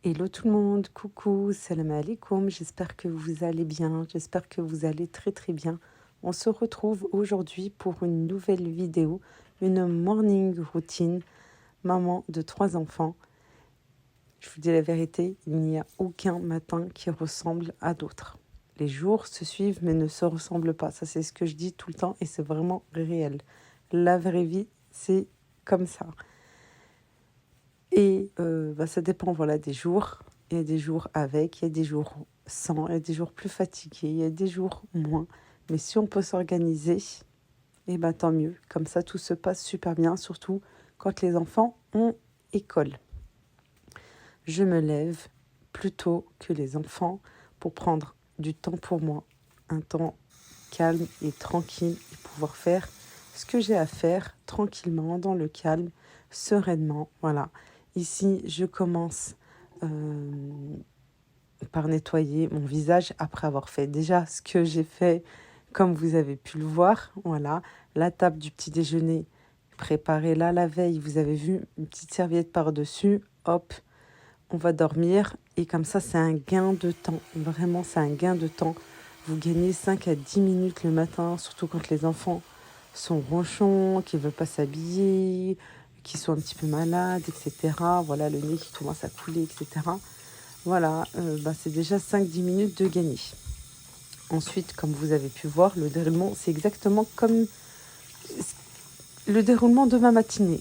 Hello tout le monde, coucou, salam alaikum, j'espère que vous allez bien, j'espère que vous allez très très bien. On se retrouve aujourd'hui pour une nouvelle vidéo, une morning routine, maman de 3 enfants. Je vous dis la vérité, il n'y a aucun matin qui ressemble à d'autres. Les jours se suivent mais ne se ressemblent pas, ça c'est ce que je dis tout le temps et c'est vraiment réel. La vraie vie, c'est comme ça. Et ça dépend voilà, des jours. Il y a des jours avec, il y a des jours sans, il y a des jours plus fatigués, il y a des jours moins. Mais si on peut s'organiser, eh ben, tant mieux. Comme ça, tout se passe super bien, surtout quand les enfants ont école. Je me lève plus tôt que les enfants pour prendre du temps pour moi, un temps calme et tranquille et pouvoir faire ce que j'ai à faire tranquillement, dans le calme, sereinement. Voilà. Ici, je commence par nettoyer mon visage après avoir fait déjà ce que j'ai fait, comme vous avez pu le voir. Voilà, la table du petit déjeuner préparée là la veille. Vous avez vu, une petite serviette par-dessus. Hop, on va dormir. Et comme ça, c'est un gain de temps. Vraiment, c'est un gain de temps. Vous gagnez 5 à 10 minutes le matin, surtout quand les enfants sont ronchons, qui ne veulent pas s'habiller, qui sont un petit peu malades, etc. Voilà, le nez qui commence à couler, etc. Voilà, c'est déjà 5-10 minutes de gagner. Ensuite, comme vous avez pu voir, le déroulement, c'est exactement comme le déroulement de ma matinée.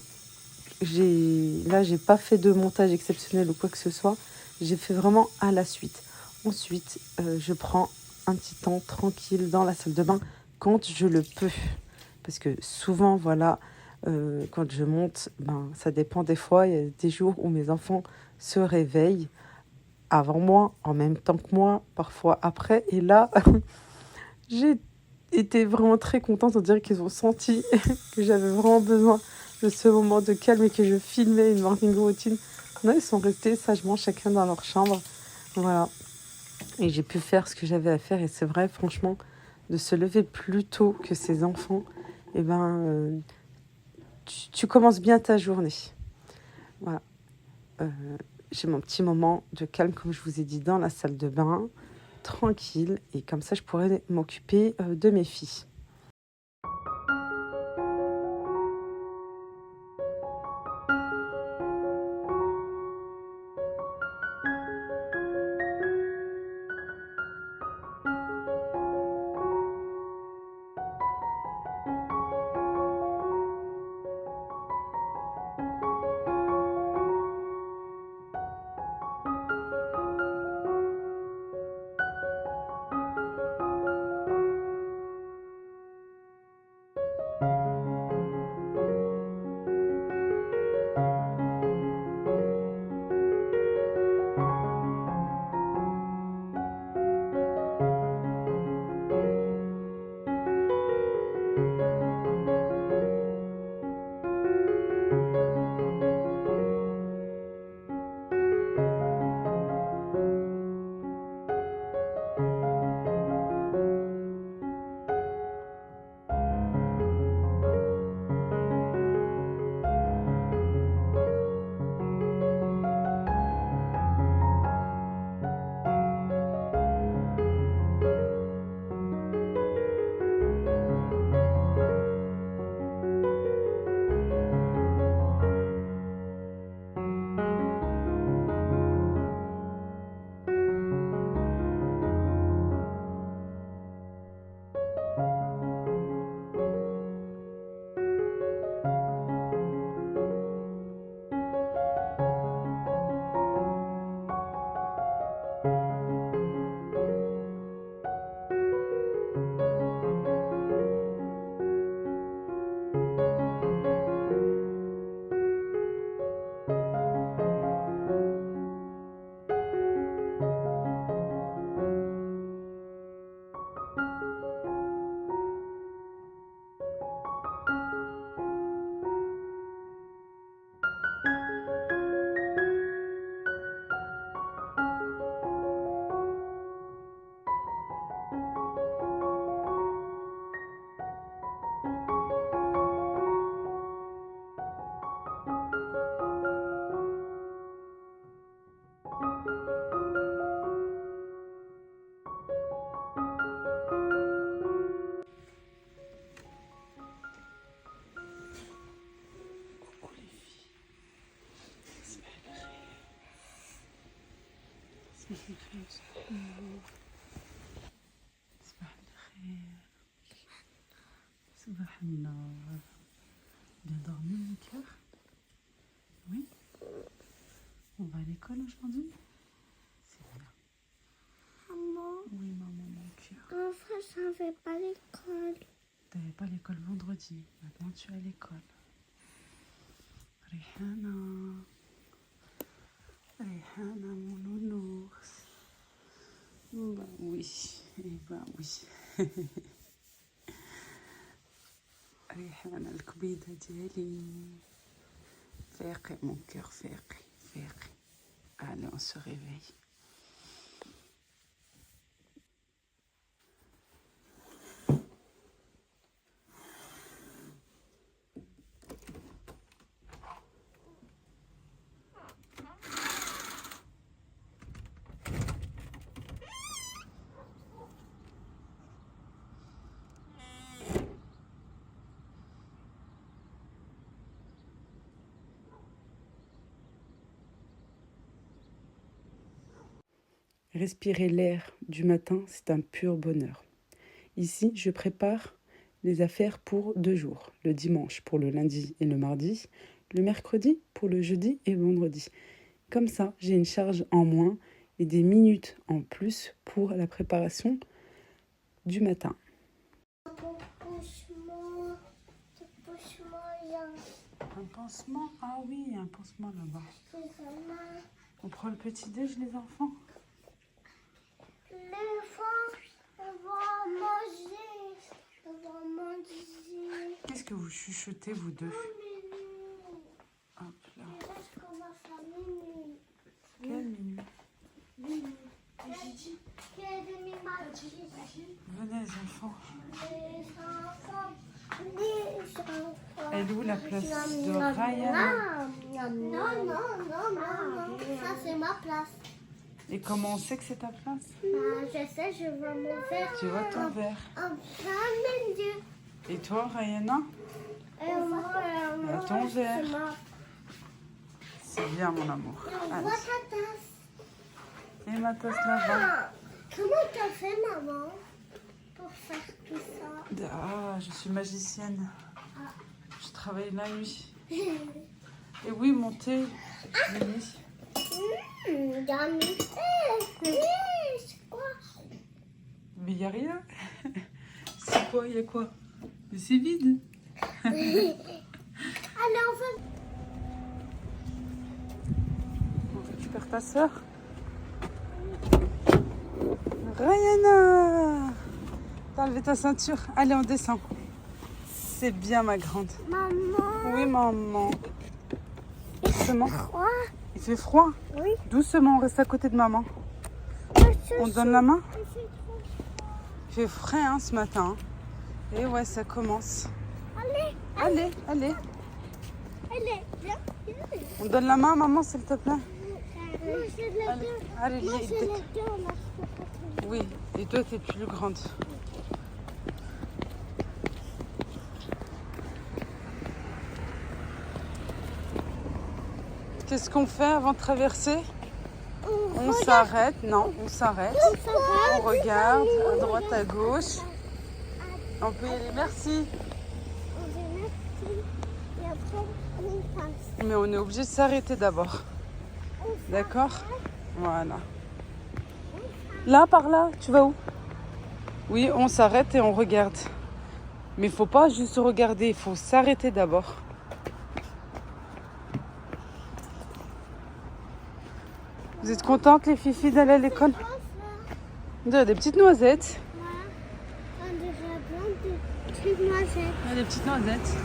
J'ai pas fait de montage exceptionnel ou quoi que ce soit. J'ai fait vraiment à la suite. Ensuite, je prends un petit temps tranquille dans la salle de bain quand je le peux. Parce que souvent, voilà, quand je monte, ça dépend des fois. Il y a des jours où mes enfants se réveillent avant moi, en même temps que moi, parfois après. Et là, j'ai été vraiment très contente. On dirait qu'ils ont senti que j'avais vraiment besoin de ce moment de calme et que je filmais une morning routine. Non, ils sont restés sagement chacun dans leur chambre. Voilà. Et j'ai pu faire ce que j'avais à faire. Et c'est vrai, franchement, de se lever plus tôt que ses enfants, eh tu commences bien ta journée. Voilà. J'ai mon petit moment de calme, comme je vous ai dit, dans la salle de bain, tranquille. Et comme ça, je pourrais m'occuper de mes filles. Bien dormi, mon cœur? Oui. On va à l'école aujourd'hui? C'est bien. Maman. Oui, maman, mon cœur. Enfin, je ne vais pas à l'école. Tu n'avais pas l'école vendredi. Maintenant, tu es à l'école. Rihana. Rihana, mon nounours. Ben oui. Ben oui. ريحانة الكبيدة ديالي فاقي mon cœur فاقي. Allez, on se réveille. Respirer l'air du matin, c'est un pur bonheur. Ici, je prépare les affaires pour 2 jours. Le dimanche pour le lundi et le mardi, le mercredi pour le jeudi et vendredi. Comme ça, j'ai une charge en moins et des minutes en plus pour la préparation du matin. Un pansement? Ah oui, un pansement là-bas. On prend le petit-déj, les enfants? Les enfants, on va manger. Qu'est-ce que vous chuchotez, vous deux? Hop là. Quelle minute? Venez, les enfants. Elle est où la place de Ryan? Non, ça c'est ma place. Et comment on sait que c'est ta place? Je sais, je vois mon verre. Tu vois ton verre. En plein milieu. Et toi, Rayana? Moi, ton verre. c'est ma- C'est bien, mon amour. On Allez. voit ta tasse. Et ma tasse là-bas. Comment t'as fait, maman, pour faire tout ça? Ah, je suis magicienne. Je travaille la nuit. Et oui, mon thé. Je l'ai mis. Yummy. C'est quoi? Mais il n'y a rien. C'est quoi? Il y a quoi? Mais c'est vide. Allez, on va... On récupère ta soeur. Rayana! T'as enlevé ta ceinture. Allez, on descend. C'est bien, ma grande. Maman. Oui, maman. Doucement. Quoi? Il fait froid. Oui. Doucement, on reste à côté de maman. On donne la main. Il fait frais hein, ce matin. Et ouais, ça commence. Allez. Allez, allez. Allez, viens. On donne la main à maman, s'il te plaît. Moi, je l'ai Allez, deux. allez, Moi, viens. je l'ai deux, on a fait. Oui, et toi, t'es plus grande. Qu'est-ce qu'on fait avant de traverser? On s'arrête, non, on s'arrête. On regarde à droite, à gauche. On peut y aller, merci. On dit merci. Et après, on passe. Mais on est obligé de s'arrêter d'abord. D'accord? Voilà. Là, par là, tu vas où? Oui, on s'arrête et on regarde. Mais il faut pas juste regarder, il faut s'arrêter d'abord. Vous êtes contentes, les filles, d'aller à l'école? On dirait des petites noisettes. On dirait plein de petites noisettes. Il y a des petites noisettes.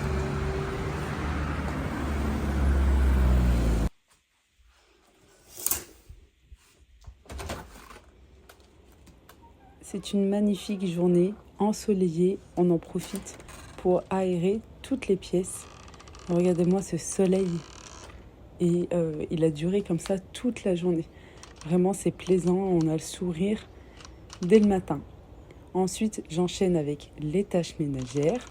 C'est une magnifique journée ensoleillée. On en profite pour aérer toutes les pièces. Regardez-moi ce soleil. Et il a duré comme ça toute la journée. Vraiment, c'est plaisant. On a le sourire dès le matin. Ensuite, j'enchaîne avec les tâches ménagères.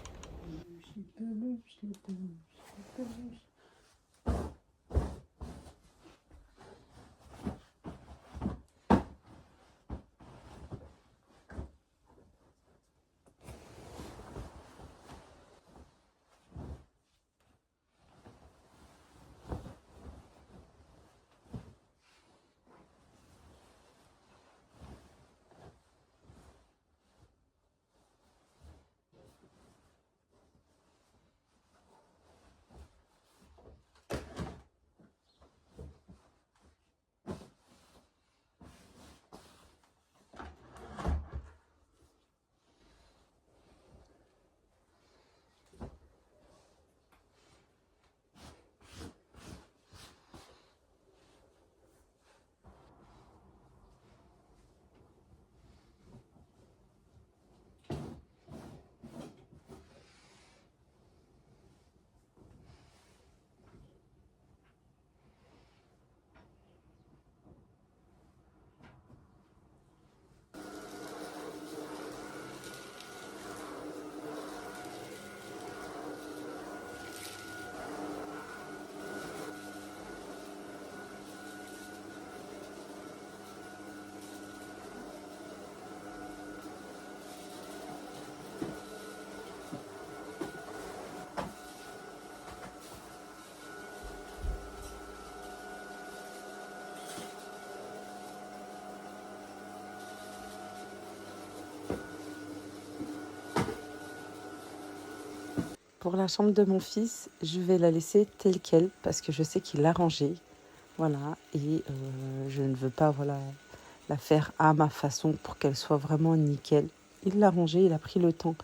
Pour la chambre de mon fils, je vais la laisser telle quelle parce que je sais qu'il l'a rangée. Voilà, et je ne veux pas la faire à ma façon pour qu'elle soit vraiment nickel. Il l'a rangée, il a pris le temps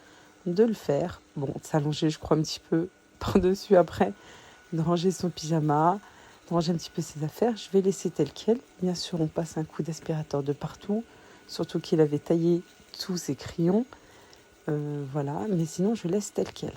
de le faire. Bon, de s'allonger, je crois, un petit peu par-dessus après, de ranger son pyjama, de ranger un petit peu ses affaires. Je vais laisser tel quel. Bien sûr, on passe un coup d'aspirateur de partout, surtout qu'il avait taillé tous ses crayons. Voilà, mais sinon, je laisse tel quel.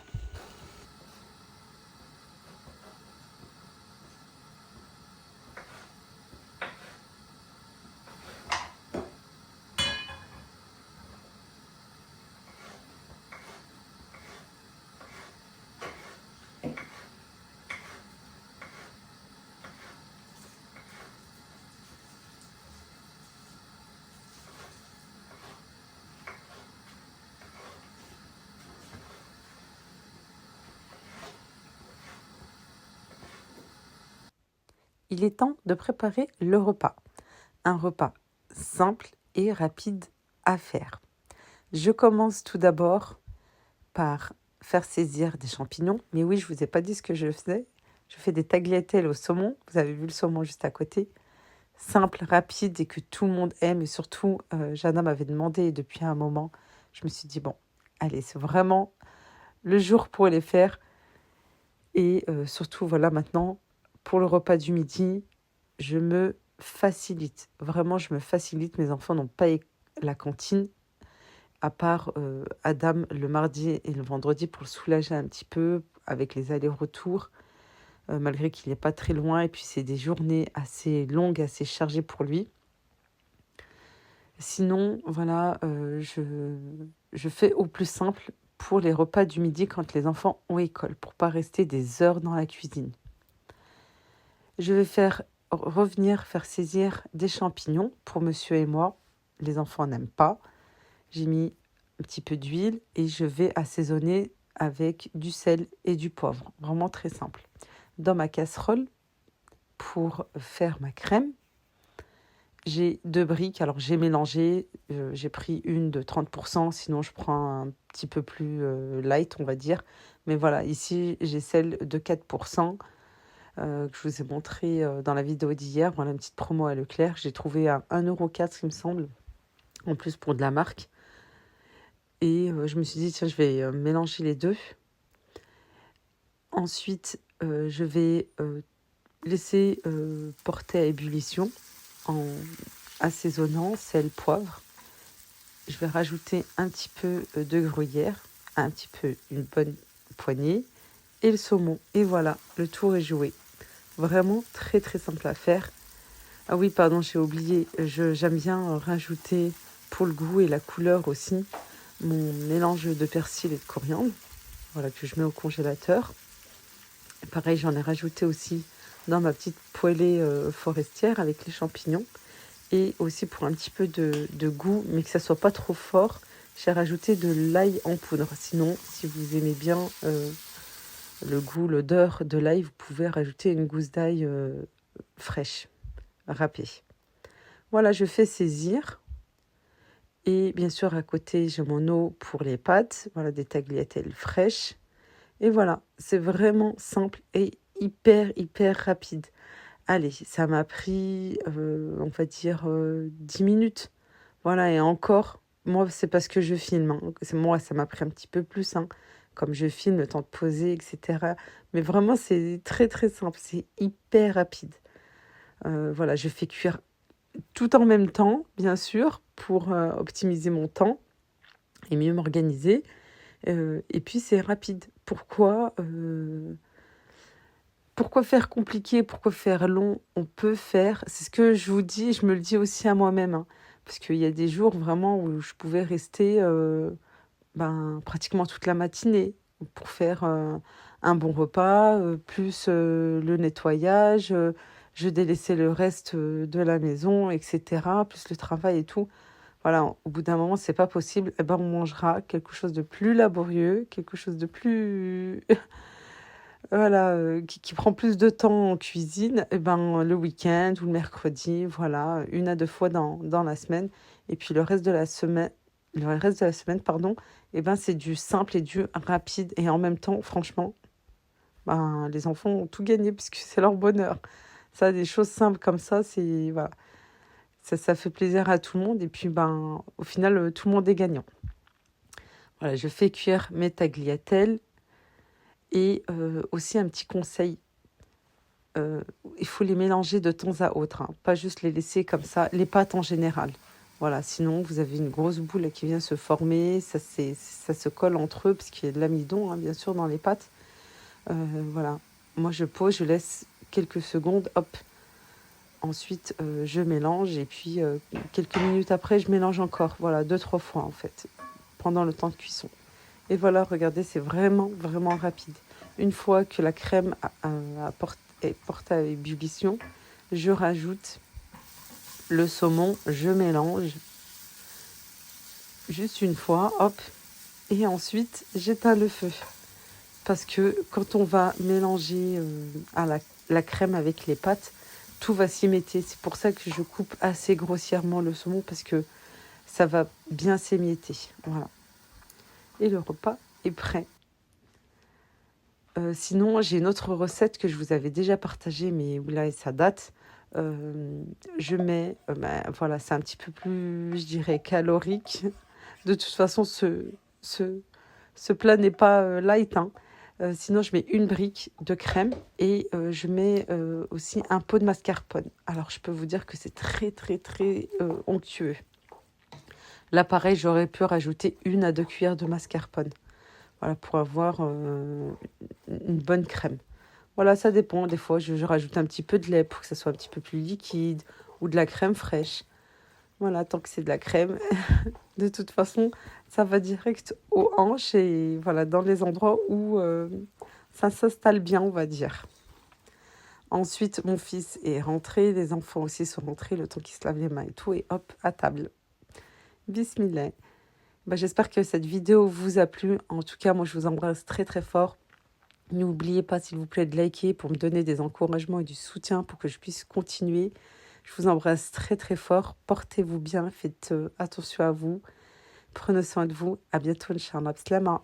Il est temps de préparer le repas. Un repas simple et rapide à faire. Je commence tout d'abord par faire saisir des champignons. Mais oui, je ne vous ai pas dit ce que je faisais. Je fais des tagliatelles au saumon. Vous avez vu le saumon juste à côté. Simple, rapide et que tout le monde aime. Et surtout, Jana m'avait demandé depuis un moment. Je me suis dit, bon, allez, c'est vraiment le jour pour les faire. Et surtout, voilà, maintenant, pour le repas du midi, je me facilite. Vraiment, je me facilite. Mes enfants n'ont pas la cantine, à part Adam le mardi et le vendredi pour le soulager un petit peu avec les allers-retours, malgré qu'il n'est pas très loin. Et puis, c'est des journées assez longues, assez chargées pour lui. Sinon, voilà, je fais au plus simple pour les repas du midi quand les enfants ont école, pour pas rester des heures dans la cuisine. Je vais faire saisir des champignons pour monsieur et moi. Les enfants n'aiment pas. J'ai mis un petit peu d'huile et je vais assaisonner avec du sel et du poivre. Vraiment très simple. Dans ma casserole, pour faire ma crème, j'ai 2 briques. Alors j'ai mélangé, j'ai pris une de 30%, sinon je prends un petit peu plus light, on va dire. Mais voilà, ici j'ai celle de 4%. Que je vous ai montré dans la vidéo d'hier. Voilà une petite promo à Leclerc. J'ai trouvé à 1,04 €, il me semble, en plus pour de la marque. Et je me suis dit, tiens, je vais mélanger les deux. Ensuite, je vais laisser porter à ébullition en assaisonnant sel, poivre. Je vais rajouter un petit peu de gruyère, un petit peu, une bonne poignée, et le saumon. Et voilà, le tour est joué. Vraiment très très simple à faire. Ah oui, pardon, j'ai oublié. J'aime bien rajouter pour le goût et la couleur aussi mon mélange de persil et de coriandre. Voilà, que je mets au congélateur. Et pareil, j'en ai rajouté aussi dans ma petite poêlée forestière avec les champignons. Et aussi pour un petit peu de goût, mais que ça soit pas trop fort, j'ai rajouté de l'ail en poudre. Sinon, si vous aimez bien le goût, l'odeur de l'ail, vous pouvez rajouter une gousse d'ail fraîche, râpée. Voilà, je fais saisir. Et bien sûr, à côté, j'ai mon eau pour les pâtes. Voilà, des tagliatelles fraîches. Et voilà, c'est vraiment simple et hyper rapide. Allez, ça m'a pris, on va dire, 10 minutes. Voilà, et encore, moi, c'est parce que je filme. Hein. Moi, ça m'a pris un petit peu plus. Hein. Comme je filme, le temps de poser, etc. Mais vraiment, c'est très simple. C'est hyper rapide. Voilà, je fais cuire tout en même temps, bien sûr, pour optimiser mon temps et mieux m'organiser. Et puis, c'est rapide. Pourquoi faire compliqué? Pourquoi faire long? On peut faire... C'est ce que je vous dis, je me le dis aussi à moi-même. Hein, parce qu'il y a des jours vraiment où je pouvais rester pratiquement toute la matinée pour faire un bon repas, plus le nettoyage. Je délaissais le reste de la maison, etc., plus le travail et tout. Voilà, au bout d'un moment, c'est pas possible. Eh ben, on mangera quelque chose de plus laborieux, quelque chose de plus... voilà, qui prend plus de temps en cuisine, eh ben, le week-end ou le mercredi, voilà, 1 à 2 fois dans la semaine. Et puis le reste de la semaine, le reste de la semaine, pardon, et ben c'est du simple et du rapide. Et en même temps, franchement, ben, les enfants ont tout gagné puisque c'est leur bonheur. Ça, des choses simples comme ça, c'est voilà, ça fait plaisir à tout le monde. Et puis, ben, au final, tout le monde est gagnant. Voilà, je fais cuire mes tagliatelles. Et aussi un petit conseil, il faut les mélanger de temps à autre, hein, pas juste les laisser comme ça, les pâtes en général. Voilà, sinon vous avez une grosse boule qui vient se former, ça se colle entre eux, parce qu'il y a de l'amidon, hein, bien sûr, dans les pâtes. Voilà, moi je pose, je laisse quelques secondes, hop. Ensuite, je mélange, et puis quelques minutes après, je mélange encore. Voilà, 2, 3 fois en fait, pendant le temps de cuisson. Et voilà, regardez, c'est vraiment, vraiment rapide. Une fois que la crème est portée à ébullition, je rajoute le saumon, je mélange juste une fois, hop, et ensuite j'éteins le feu. Parce que quand on va mélanger la crème avec les pâtes, tout va s'émietter. C'est pour ça que je coupe assez grossièrement le saumon, parce que ça va bien s'émietter. Voilà. Et le repas est prêt. Sinon, j'ai une autre recette que je vous avais déjà partagée, mais où là, ça date. Je mets, voilà, c'est un petit peu plus, je dirais, calorique. De toute façon, ce plat n'est pas light, hein. Sinon, je mets une brique de crème et je mets aussi un pot de mascarpone. Alors, je peux vous dire que c'est très, très, très onctueux. Là, pareil, j'aurais pu rajouter 1 à 2 cuillères de mascarpone. Voilà, pour avoir une bonne crème. Voilà, ça dépend. Des fois, je rajoute un petit peu de lait pour que ça soit un petit peu plus liquide, ou de la crème fraîche. Voilà, tant que c'est de la crème, de toute façon, ça va direct aux hanches et voilà, dans les endroits où ça s'installe bien, on va dire. Ensuite, mon fils est rentré, les enfants aussi sont rentrés, le temps qu'ils se lavent les mains et tout, et hop, à table. Bismillah. J'espère que cette vidéo vous a plu. En tout cas, moi, je vous embrasse très, très fort. N'oubliez pas, s'il vous plaît, de liker pour me donner des encouragements et du soutien pour que je puisse continuer. Je vous embrasse très, très fort. Portez-vous bien. Faites attention à vous. Prenez soin de vous. À bientôt, Inch'Allah. Bislama.